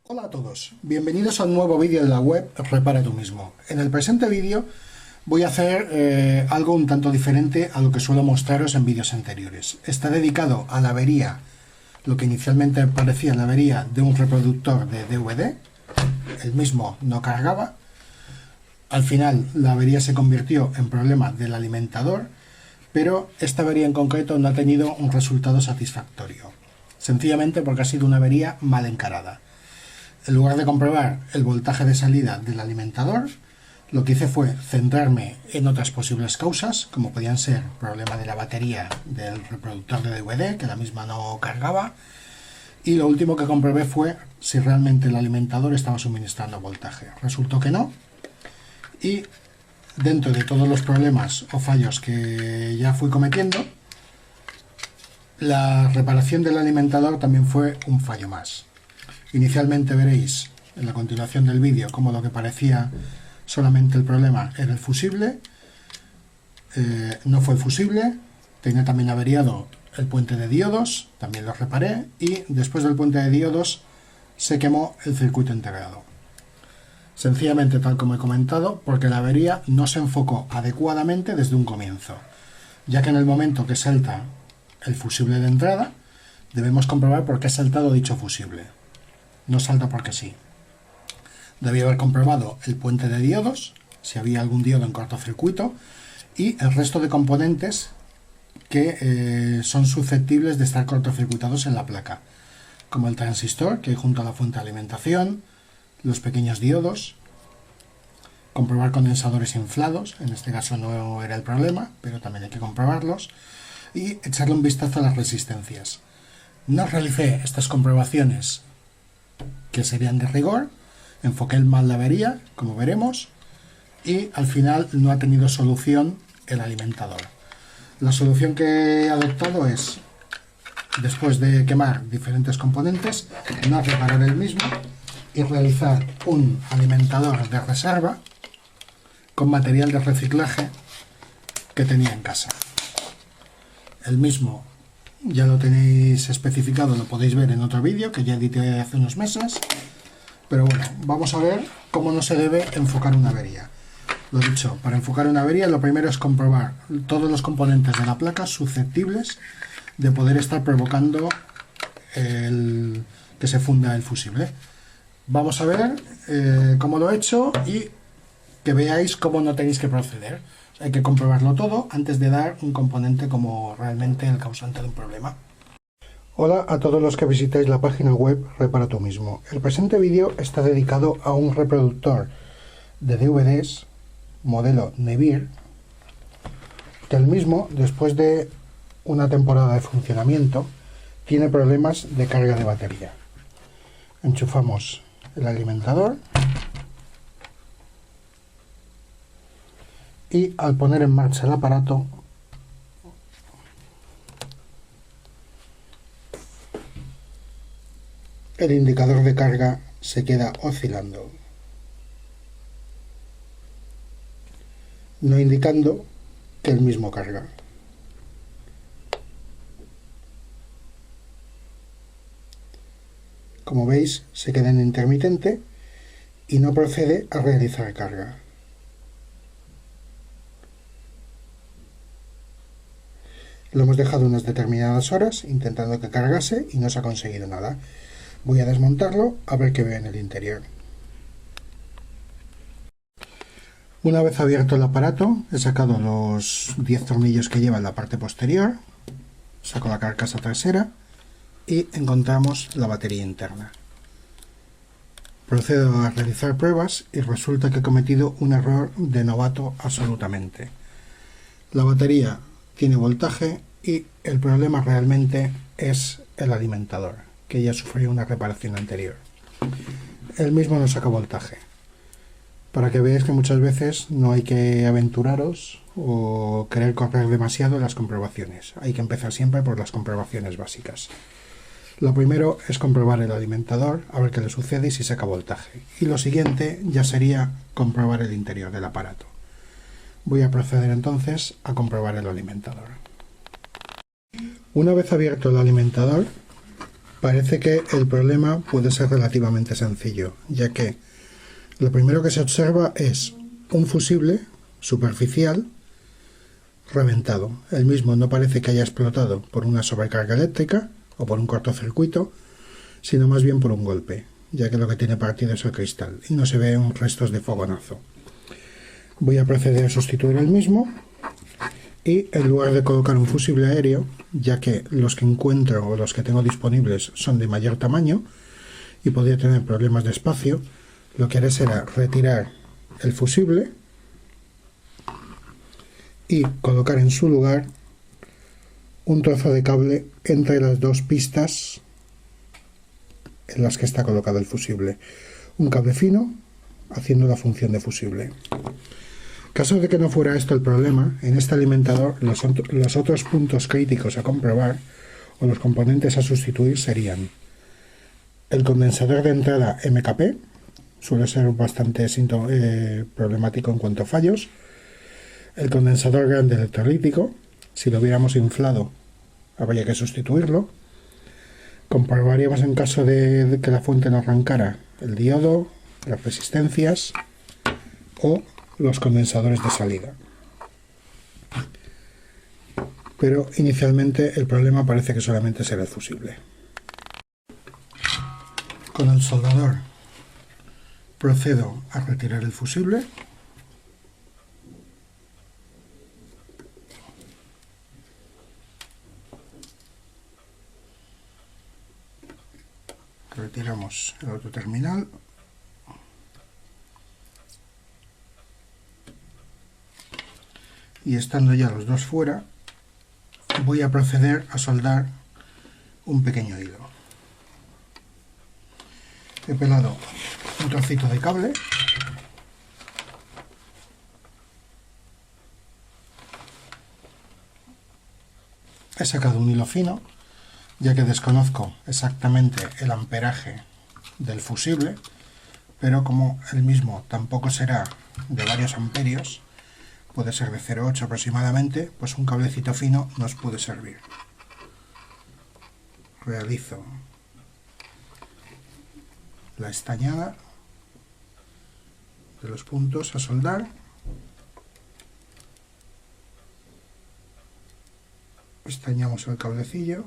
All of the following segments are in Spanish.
Hola a todos, bienvenidos a un nuevo vídeo de la web Repara tú mismo. En el presente vídeo voy a hacer algo un tanto diferente a lo que suelo mostraros en vídeos anteriores. Está dedicado a la avería, lo que inicialmente parecía la avería de un reproductor de DVD. El mismo no cargaba. Al final la avería se convirtió en problema del alimentador, pero esta avería en concreto no ha tenido un resultado satisfactorio. Sencillamente porque ha sido una avería mal encarada. En lugar de comprobar el voltaje de salida del alimentador, lo que hice fue centrarme en otras posibles causas, como podían ser problema de la batería del reproductor de DVD, que la misma no cargaba, y lo último que comprobé fue si realmente el alimentador estaba suministrando voltaje. Resultó que no, y dentro de todos los problemas o fallos que ya fui cometiendo, la reparación del alimentador también fue un fallo más. Inicialmente veréis en la continuación del vídeo cómo lo que parecía solamente el problema era el fusible. No fue el fusible, tenía también averiado el puente de diodos, también lo reparé, y después del puente de diodos se quemó el circuito integrado. Sencillamente, tal como he comentado, porque la avería no se enfocó adecuadamente desde un comienzo, ya que en el momento que salta el fusible de entrada debemos comprobar por qué ha saltado dicho fusible. No salta porque sí. Debía haber comprobado el puente de diodos, si había algún diodo en cortocircuito, y el resto de componentes que son susceptibles de estar cortocircuitados en la placa, como el transistor que hay junto a la fuente de alimentación, los pequeños diodos, comprobar condensadores inflados, en este caso no era el problema, pero también hay que comprobarlos, y echarle un vistazo a las resistencias. No realicé estas comprobaciones que serían de rigor, enfoqué mal la avería, como veremos, y al final no ha tenido solución el alimentador. La solución que he adoptado es, después de quemar diferentes componentes, no reparar el mismo y realizar un alimentador de reserva con material de reciclaje que tenía en casa. El mismo ya lo tenéis especificado, lo podéis ver en otro vídeo que ya edité hace unos meses. Pero bueno, vamos a ver cómo no se debe enfocar una avería. Lo dicho, para enfocar una avería lo primero es comprobar todos los componentes de la placa susceptibles de poder estar provocando que se funda el fusible. Vamos a ver cómo lo he hecho y que veáis cómo no tenéis que proceder. Hay que comprobarlo todo antes de dar un componente como realmente el causante de un problema. Hola a todos los que visitáis la página web Repara tú mismo. El presente vídeo está dedicado a un reproductor de DVDs modelo Nevir, que el mismo, después de una temporada de funcionamiento, tiene problemas de carga de batería. Enchufamos el alimentador y al poner en marcha el aparato el indicador de carga se queda oscilando, no indicando que el mismo carga. Como veis, se queda en intermitente y no procede a realizar carga. Lo hemos dejado unas determinadas horas intentando que cargase y no se ha conseguido nada. Voy a desmontarlo a ver qué veo en el interior. Una vez abierto el aparato, he sacado los 10 tornillos que lleva en la parte posterior, saco la carcasa trasera y encontramos la batería interna. Procedo a realizar pruebas y resulta que he cometido un error de novato absolutamente. La batería tiene voltaje y el problema realmente es el alimentador, que ya sufrió una reparación anterior. El mismo no saca voltaje. Para que veáis que muchas veces no hay que aventuraros o querer correr demasiado en las comprobaciones. Hay que empezar siempre por las comprobaciones básicas. Lo primero es comprobar el alimentador, a ver qué le sucede y si saca voltaje. Y lo siguiente ya sería comprobar el interior del aparato. Voy a proceder entonces a comprobar el alimentador. Una vez abierto el alimentador, Parece que el problema puede ser relativamente sencillo, ya que lo primero que se observa es un fusible superficial reventado. El mismo no parece que haya explotado por una sobrecarga eléctrica o por un cortocircuito, sino más bien por un golpe, ya que lo que tiene partido es el cristal y no se ven restos de fogonazo. Voy a proceder a sustituir el mismo y en lugar de colocar un fusible aéreo, ya que los que encuentro o los que tengo disponibles son de mayor tamaño y podría tener problemas de espacio, lo que haré será retirar el fusible y colocar en su lugar un trozo de cable entre las dos pistas en las que está colocado el fusible. Un cable fino haciendo la función de fusible. En caso de que no fuera esto el problema, en este alimentador los otros puntos críticos a comprobar o los componentes a sustituir serían el condensador de entrada MKP, suele ser bastante problemático en cuanto a fallos. El condensador grande electrolítico, si lo hubiéramos inflado habría que sustituirlo. Comprobaríamos en caso de que la fuente no arrancara el diodo, las resistencias o los condensadores de salida. Pero inicialmente el problema parece que solamente será el fusible. Con el soldador procedo a retirar el fusible. Retiramos el otro terminal. Y estando ya los dos fuera, voy a proceder a soldar un pequeño hilo. He pelado un trocito de cable. He sacado un hilo fino, ya que desconozco exactamente el amperaje del fusible, pero como el mismo tampoco será de varios amperios, puede ser de 0,8 aproximadamente, pues un cablecito fino nos puede servir. Realizo la estañada de los puntos a soldar. Estañamos el cablecillo.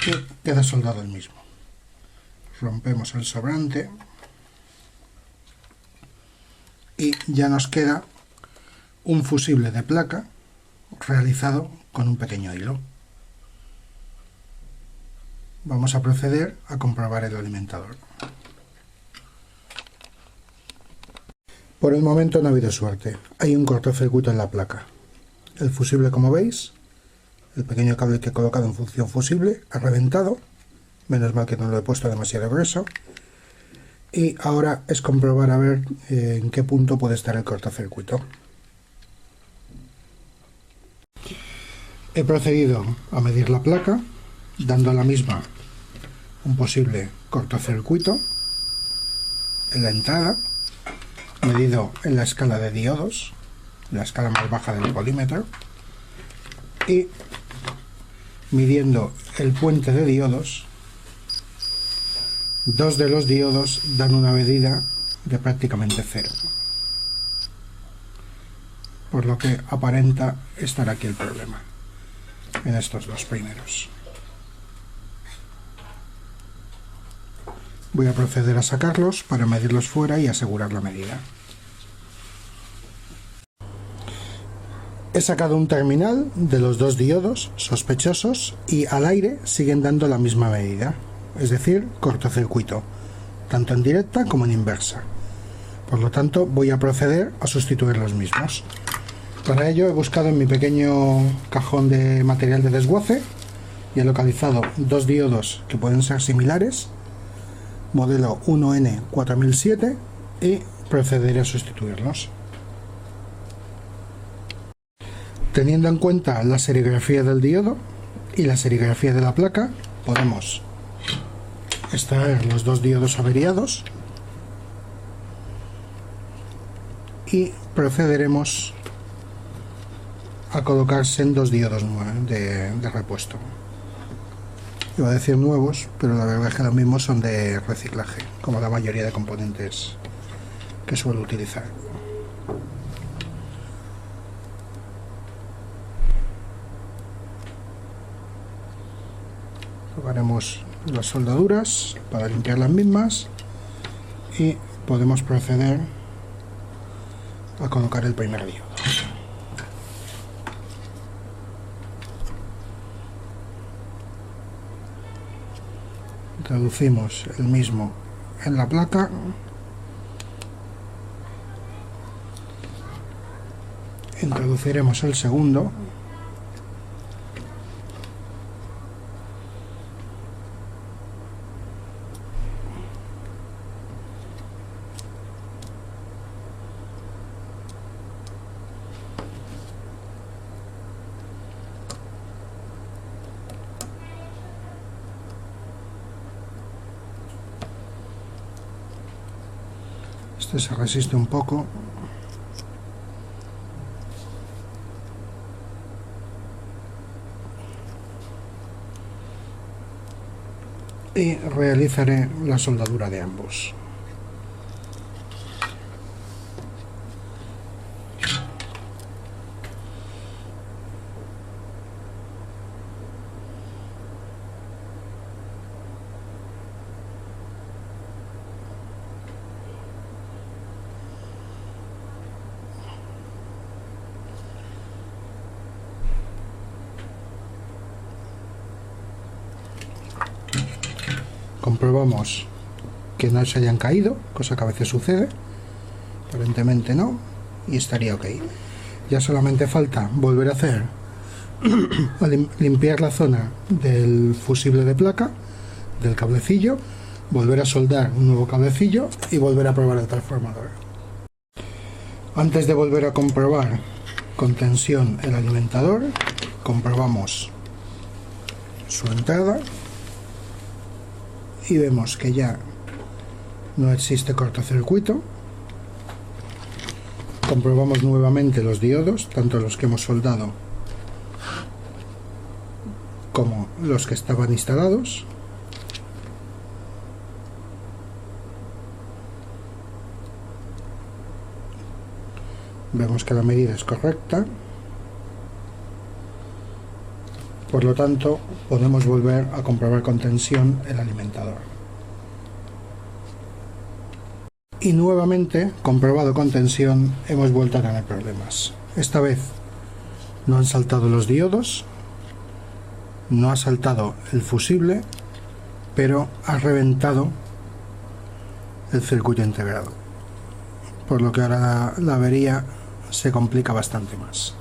Y queda soldado el mismo. Rompemos el sobrante y ya nos queda un fusible de placa realizado con un pequeño hilo. Vamos a proceder a comprobar el alimentador. Por el momento no ha habido suerte, hay un cortocircuito en la placa. El fusible, como veis, el pequeño cable que he colocado en función fusible ha reventado, menos mal que no lo he puesto demasiado grueso, y ahora es comprobar a ver en qué punto puede estar el cortocircuito. He procedido a medir la placa, dando a la misma un posible cortocircuito en la entrada, medido en la escala de diodos, la escala más baja del polímetro, y midiendo el puente de diodos, dos de los diodos dan una medida de prácticamente 0, por lo que aparenta estar aquí el problema en estos dos primeros. Voy a proceder a sacarlos para medirlos fuera y asegurar la medida. He sacado un terminal de los dos diodos sospechosos y al aire siguen dando la misma medida, es decir, cortocircuito, tanto en directa como en inversa. Por lo tanto, voy a proceder a sustituir los mismos. Para ello he buscado en mi pequeño cajón de material de desguace y he localizado dos diodos que pueden ser similares, modelo 1N4007, y procederé a sustituirlos. Teniendo en cuenta la serigrafía del diodo y la serigrafía de la placa, podemos extraer los dos diodos averiados y procederemos a colocarse en dos diodos de repuesto. Iba a decir nuevos, pero la verdad es que los mismos son de reciclaje, como la mayoría de componentes que suelo utilizar. Colocaremos las soldaduras para limpiar las mismas y podemos proceder a colocar el primer diodo. Introducimos el mismo en la placa introduciremos el segundo este se resiste un poco y realizaré la soldadura de ambos. Comprobamos que no se hayan caído, cosa que a veces sucede, aparentemente no, y estaría ok. Ya solamente falta volver a hacer limpiar la zona del fusible de placa, del cablecillo, volver a soldar un nuevo cablecillo y volver a probar el transformador. Antes de volver a comprobar con tensión el alimentador, comprobamos su entrada y vemos que ya no existe cortocircuito. Comprobamos nuevamente los diodos, tanto los que hemos soldado como los que estaban instalados. Vemos que la medida es correcta, por lo tanto podemos volver a comprobar con tensión el alimentador. Y nuevamente, comprobado con tensión, hemos vuelto a tener problemas. Esta vez no han saltado los diodos, no ha saltado el fusible, pero ha reventado el circuito integrado, por lo que ahora la avería se complica bastante más.